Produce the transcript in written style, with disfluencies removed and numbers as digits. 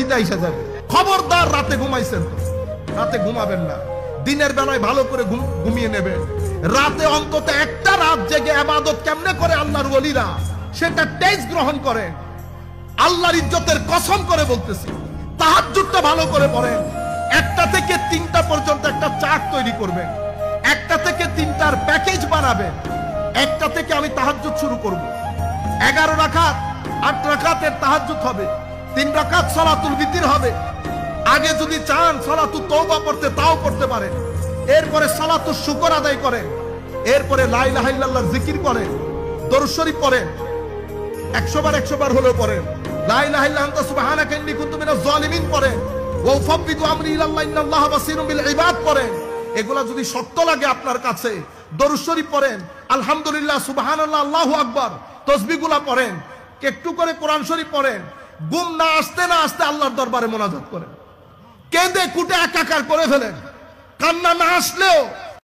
এসে যাবে। খবরদার রাতে ঘুমাইছেন তো, রাতে ঘুমাবেন না, দিনের বেলায় ভালো করে ঘুমিয়ে নেবেন। রাতে অন্তত একটা রাত জেগে ইবাদত কেমনে করে আল্লাহর ওলিরা সেটা টেস্ট গ্রহণ করেন। আল্লাহর ইজ্জতের কসম করে বলতেছি, তাহাজ্জুদটা ভালো করে পড়েন। 1টা থেকে 3টা পর্যন্ত একটা চার্ট তৈরি করবেন, 1টা থেকে 3টার প্যাকেজ বানাবেন। 1টা থেকে আমি তাহাজ্জুদ শুরু করব, 11 রাকাত 8 রাকাতের তাহাজ্জুদ হবে, 3 রাকাত সালাতুল বিতির হবে। আগে যদি চান সালাতুত তওবা পড়তে তাও পড়তে পারেন। এরপরে সালাতুশ শুকর আদায় করেন, এরপরে লা ইলাহা ইল্লাল্লাহ জিকির করেন, দরুদ শরীফ পড়েন, 100 বার 100 বার হলেও পড়েন, লা ইলাহা ইল্লা আনতা সুবহানাকা ইন্নী কুনতু মিনাজ জালিমিন পড়েন, ওয়া উফাব্বিদু আমরি ইলাল্লাহ ইন্নাল্লাহা বাসীরুম বিল ইবাদ পড়েন। এগুলা যদি শক্ত লাগে আপনার কাছে, দরুদ শরীফ পড়েন, আলহামদুলিল্লাহ, সুবহানাল্লাহ, আল্লাহু আকবার, তাসবিহগুলা পড়েন, একটু করে কোরআন শরীফ পড়েন। ঘুম না আসতে আল্লাহর দরবারে মোনাজাত করেন, কেঁদে কুটে একাকার করে ফেলেন। কান্না না আসলেও